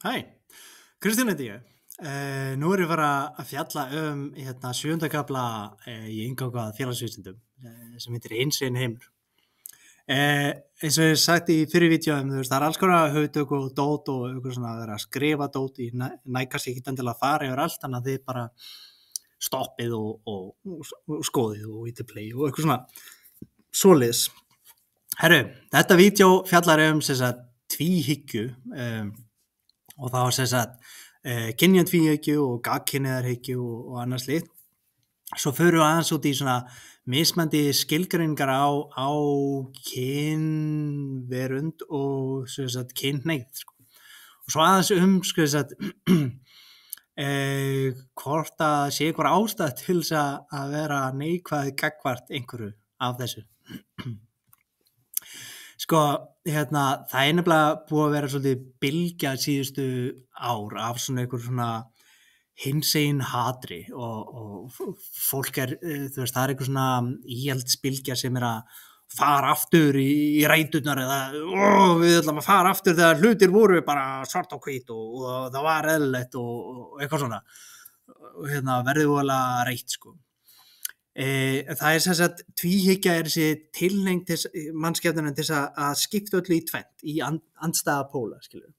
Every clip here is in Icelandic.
Hæ, Kristín heiti ég. Nú er ég fara að fjalla sjöunda kafla í innganga að félagsvísindum sem heitir Hinsegin heimur. Eins og ég sagt í fyrir vídeóum, það er alls konar hugtök og dót og eitthvað svona að vera að skrifa dót í nækast ekki endilega að fara yfir allt, þannig að þið bara stoppið og skoðið og ít play og eitthvað svona svoleiðis. Herru, þetta vídeo fjallar sem sagt tvíhyggju og þá sem sagt kynjatvíhyggju og gagnkynhneigðarhyggju og annað slíkt. Svo förum við aðeins út í svona mismandi skilgreiningar á kynverund og sem sagt kynhneigð sko. Og svo aðeins sem sagt hvort að sé einhver ástæða til þess að vera neikvæð gagnvart einhverju af þessu. Sko, það er nefnilega búið að vera svolítið bylgja síðustu ár af svona einhver svona hinsegin hatri og fólk það er einhver svona íhaldsbylgja sem er að fara aftur í ræturnar eða við ætlum að fara aftur þegar hlutir voru bara svart og hvít og það var eðlilegt og eitthvað svona og verður voðalega reitt sko. Það er sem sagt tvíhyggja er þessi tilhneiging til mannskepnunum til að skipta öllu í tvennt í andstæða póla skilur.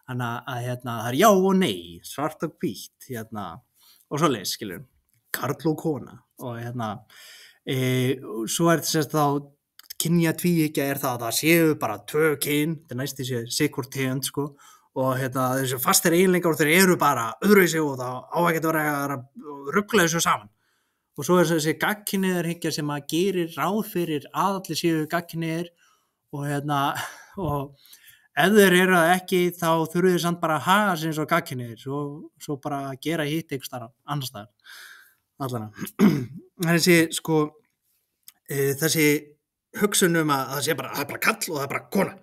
Þannig að það er já og nei, svart og hvítt og svoleiðis skilur, karl og kona og svo er þess að þá kynja tvíhyggja er það séu bara tvö kyn, það næst þessi sikur tegund sko og þessi fastir eiginleikar og þeir eru bara öðruvísi og það á ekki að vera að rugla þessu saman. Og svo er þessi gagnkynhneigðarhyggja sem að gerir ráð fyrir að allir séu gagnkynhneigðir og ef þeir eru það ekki þá þurfið þeir samt bara að haga sig eins og gagnkynhneigðir svo bara gera hitt einhvers staðar annars staðar. Þessi sko þessi hugsun að það sé bara það er bara kall og það er bara kona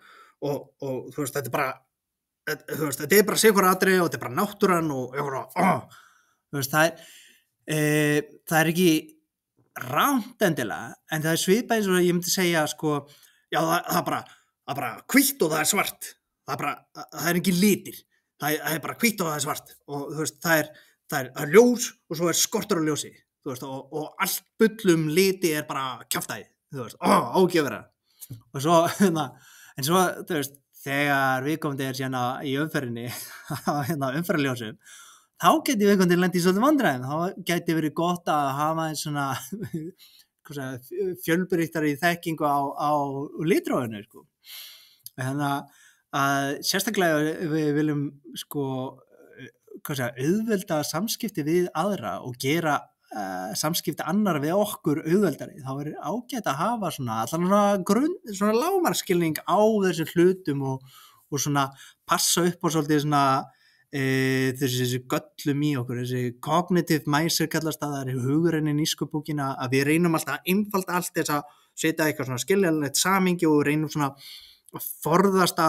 og þú veist þetta er bara sigur atriði og þetta er bara náttúran og þú veist það er ekki rangt endilega en það er svipað eins og ég myndi segja sko, já það er bara hvítt og það er svart það er ekki litir það er bara hvítt og það er svart og þú veist það er ljós og svo er skortur á ljósi þú veist og allt bullum liti er bara kjaftaði þú veist, ágefra og svo en svo þú veist þegar viðkomandi er síðan í umferðinni umferðarljósum þá geti við einhvern veginn lent í svolítið vandræðum, þá geti verið gott að hafa svona fjölbreyttari þekkingu á litrófinu sko. Þannig að sérstaklega við viljum sko, auðvelda samskipti við aðra og gera samskipti annar við okkur auðveldari, þá er ágætt að hafa svona lágmarksskilning á þessum hlutum og svona passa upp á svolítið svona þessi göllum í okkur, þessi cognitive mindset kallast það er hugrennin í nýskupbókina að við reynum alltaf að einfalda allt þess að setja eitthvað svona skiljanlegt samhengi og reynum svona að forðast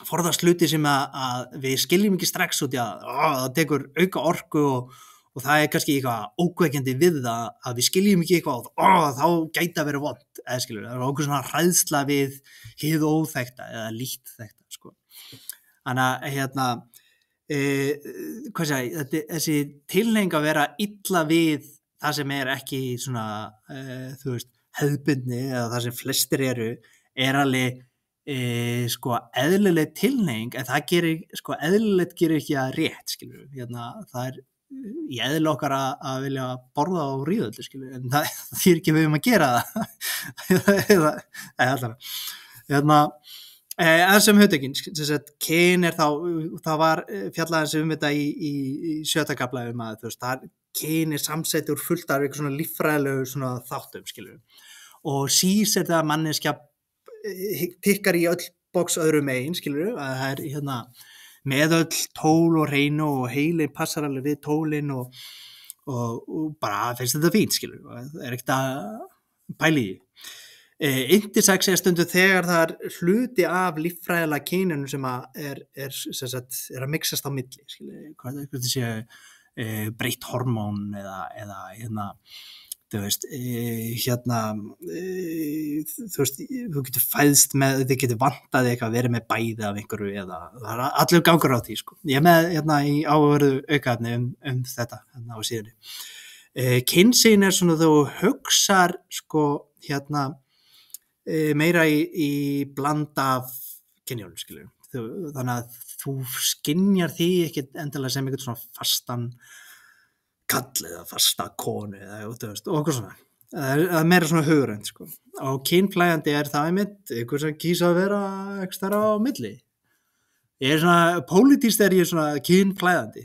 forðast hluti sem að við skiljum ekki strax út í það tekur auka orku og það er kannski eitthvað ókveikjandi við það að við skiljum ekki eitthvað þá gæti að vera vont eða skilur, það er okkur svona hræðsla við hið óþekkta eða lítt þekkta sko. Þannig að þessi tilhneiging að vera illa við það sem er ekki svona þú veist, hefðbundni eða það sem flestir eru er alveg sko eðlileg tilhneiging en það gerir, sko eðlilegt gerir ekki að rétt skilur, það er í eðli okkar að vilja borða á ríðöldu skilur, en það þýr ekki við að gera það eða þessum hugtökin, kyn er þá, það var fjallaðins þetta í sjötta kafla að þú veist, það kyn er samsettur fullt af eitthvað svona líffræðilegu svona þáttum, skilur og sís er það manneskja tikkar í öll box öðrum megin, skilur að það er með öll tól og hreinu og heilin passar alveg við tólin og bara finnst þetta fínt, skilur það er ekkert að pæli í intersex er stundu þegar það er hluti af líffræðilega kyninu sem er að mixast á milli skilur, hvað sé breytt hormón eða þú veist, þú veist, þú getur fæðst með, þið getur vantað eitthvað, verið með bæði af einhverju eða það er allur gangur á því, sko. Ég er með í áhverju aukaefni þetta á síðunni. Kynsegin er svona þú hugsar, sko, meira í bland af kynjálum, skilur. Þannig að þú skynjar því ekki endilega sem eitthvað svona fastan kall eða fasta konu eða þú veist, og okkur svona. Það er meira svona hugrænt, sko. Og kynflægandi er það einmitt einhver sem kýsa að vera ekki stærra á milli. Ég er svona, pólitískt er ég svona kynflægandi.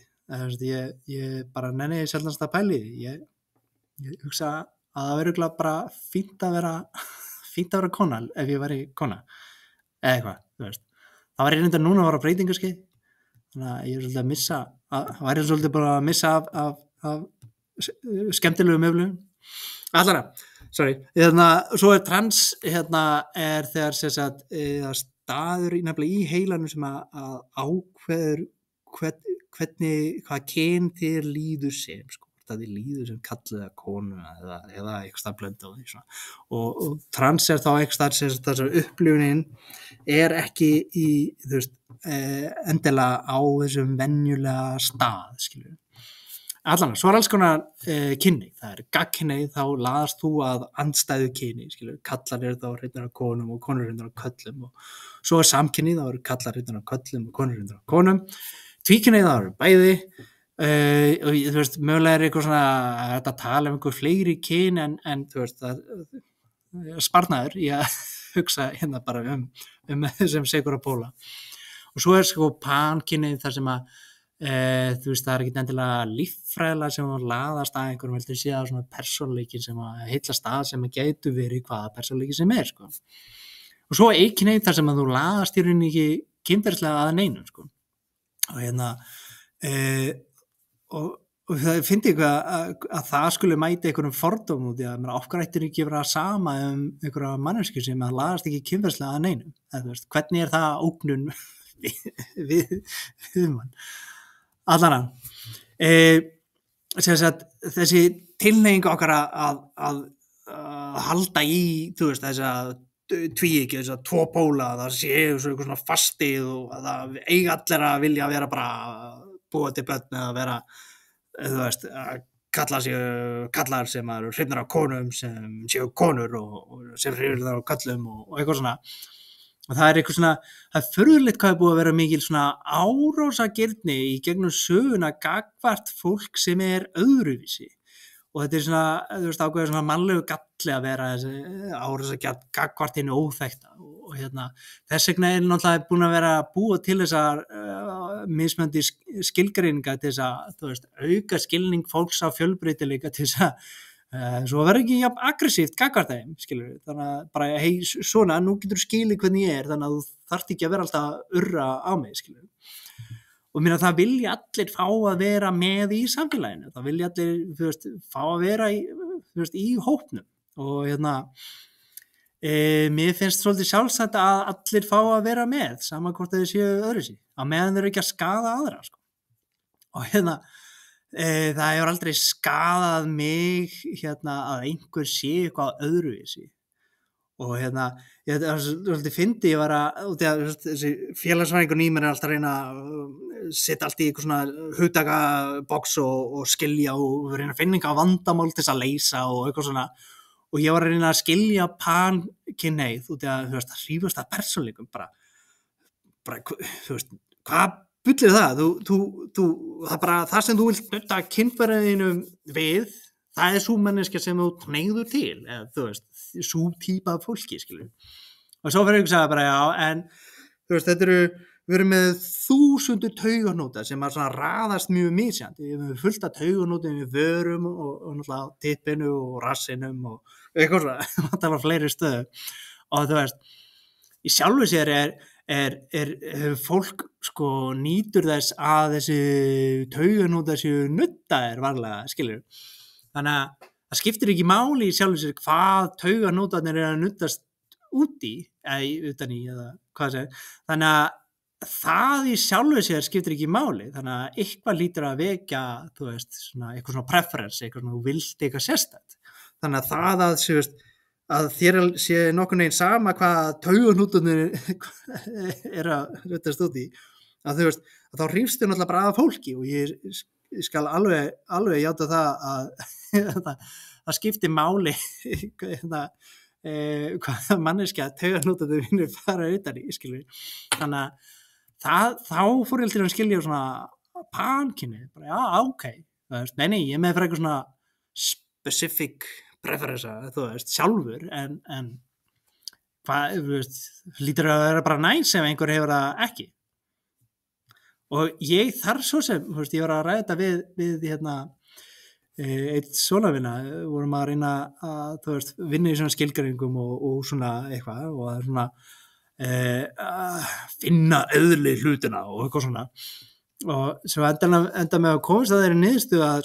Ég bara nenni sjaldnast að pæli. Ég hugsa að það verður bara fínt að vera kona ef ég væri kona. Eða eitthvað, þú veist. Það var reynda núna að vera breytingarskeið. Þannig að ég er svolítið að missa, það væri svolítið bara að missa af skemmtilegu möflum. Allara, sorry. Svo er trans, er þegar staður nefnilega í heilanum sem að ákveður hvað kyn þér líður sem, sko. Það þið líður sem kall eða konu eða eitthvað stað blönda og því svona. Og trans er þá eitthvað þess að upplifunin er ekki í, þú veist, endilega á þessum venjulega stað, skilur. Allan, svo er alls konar kynni. Það er gagnkynneigð, þá laðast þú að andstæðu kyni, skilur. Kallar eru þá hreinir af konum og konur hreinir af köllum. Og svo er samkynneigð, þá eru kallar hreinir af köllum og konur hreinir af konum. Tvíkynneigð, þá eru bæði. Og þú veist, mögulega er eitthvað svona að tala einhver fleiri kyn en þú veist, það sparnaður í að hugsa bara sem segur að póla. Og svo er sko pankynneigð þar sem að þú veist, það er ekki endilega líffræðilega sem að laðast að einhverjum, heldur sé að svona persónuleikin sem að heillast að sem að gætu verið hvaða persónuleiki sem er, sko. Og svo einkynneigð þar sem að þú laðast í rauninni ekki kynferðislega að neinum, sko. Og og það fyndi eitthvað að það skulle mæta einhverjum fordómum út í að okkur ættir ekki vera sama einhverja manneskju sem að laðast ekki kynferðislega að neinum. Þú veist, hvernig er það ógnun við mann? Allan þessi tilhneiging okkar að halda í, þú veist, þess að tvíhyggju, þess að tvo póla, það séu eitthvað svona fastið og að það eiga allir að vilja vera bara búa til börn eða vera, þú veist, að kallar sem eru hrifnir af konum sem séu konur og sem hrifnir af kallum og eitthvað svona. Og það er eitthvað svona, það er furðulegt hvað er búið að vera mikil svona árásagirni í gegnum söguna gagnvart fólk sem er öðruvísi. Og þetta er svona, þú veist, ákveður svona mannlegu galli að vera þessi árásagirni gagnvart hinu óþekkta. Og þess vegna er náttúrulega búin að vera að búa til þessar mismunandi skilgreininga til þess að, þú veist, auka skilning fólks á fjölbreytileika til þess að svo verður ekki jafn aggressíft gagnvart þeim, skilur við, þannig að bara hei, svona, nú getur þú skilið hvernig ég er, þannig að þú þarft ekki að vera alltaf að urra á mig, skilur við. Og mér að það vilja allir fá að vera með í samfélaginu, það vilja allir, þú veist, fá að vera í, þú veist, í hópnum og mér finnst svolítið sjálfsagt að allir fá að vera með, sama hvort þau séu öðru sín, á meðan þau eru ekki að skaða aðra, sko. Og það hefur aldrei skaðað mig að einhver sé eitthvað öðruvísi og ég svolítið fyndi, ég var að þessi félagsfræðingur í mér er alltaf að reyna að setja allt í eitthvað svona hugtakabox og skilja og reyna að finna eitthvað vandamál til þess að leysa og eitthvað svona, og ég var að reyna að skilja pankynhneigð út í að, þú veist, það hrífast að persónuleikum bara, þú veist, hvað bullir það, það er bara það sem þú vilt nutta kynferðinum við, það er sú manneskja sem þú hneigður til, eða þú veist, sú típa af fólki, skilur. Og svo fyrir ég að segja bara, já, en þú veist, við erum með 1000 tauganóta sem að svona raðast mjög misjandi, við erum fullt af tauganótum við vörum og náttúrulega tippinu og rassinum og eitthvað svona, það var fleiri stöðu. Og þú veist, í sjálfu sér fólk sko nýtur þess að þessi tauganóta séu nuttaðir varlega, skilur. Þannig að það skiptir ekki máli í sjálfu sér hvað tauganótarnir eru að nuttast út í, eða utan í, eða hvað segir. Þannig að það í sjálfu sér skiptir ekki máli, þannig að eitthvað lítur að vekja, þú veist, svona, eitthvað svona preference, eitthvað svona, þú vilt eitthvað sérstætt. þannig að það að þér sé nokkurn veginn sama hvað taugahnútarnir að ruttast út í, að að þá hrífst þau náttúrulega bara að fólki, og ég skal alveg játa það að það skiptir máli hvað manneskja taugahnútarnir mínir fara utan í, skilur. Þannig að þá fór ég til að skilja svona pankynni, bara já, ok, nei, ég með fyrir eitthvað svona specific preferensa, sjálfur, en hvað, lítur að vera bara næs ef einhver hefur það ekki. Og ég þarf svo sem, ég var að ræða þetta við eitt svona vinna, vorum að reyna að vinna í svona skilgreiningum og svona eitthvað, og það svona finna eðli hlutina og eitthvað svona, og svo enda með að komast að þeirri niðurstu að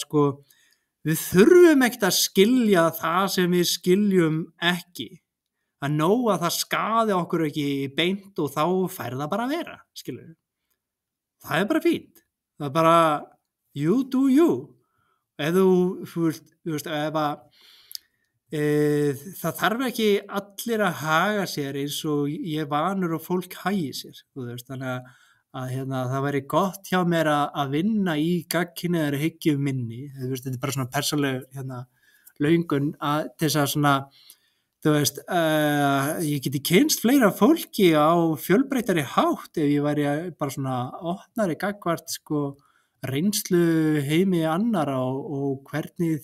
við þurfum ekkert að skilja það sem við skiljum ekki, að nóg að það skaði okkur ekki beint, og þá fær það bara að vera, skilur. Það bara fínt, það bara you do you. Ef þú veist, ef það þarf ekki allir að haga sér eins og ég vanur og fólk hagi sér, þannig að það væri gott hjá mér að vinna í gagnkynhneigðari hyggju minni, þetta bara svona persónleg löngun til þess að svona, ég geti kynst fleira fólki á fjölbreyttari hátt ef ég væri bara svona opnari gagnvart reynslu heimi annara og hvernig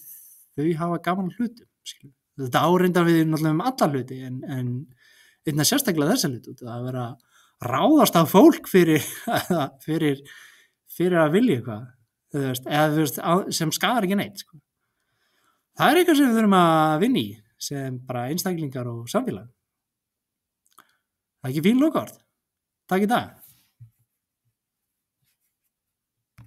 þau hafa gaman hlutum, skilur. Þetta áreindar við náttúrulega alla hluti, en einna sérstaklega þessa hluti, að vera ráðast á fólk fyrir að vilja eitthvað, eða sem skadar ekki neitt, Það er eitthvað sem við þurfum að vinna í sem bara einstaklingar og samfélag. Það er ekki fín lokaorð. Takk í dag.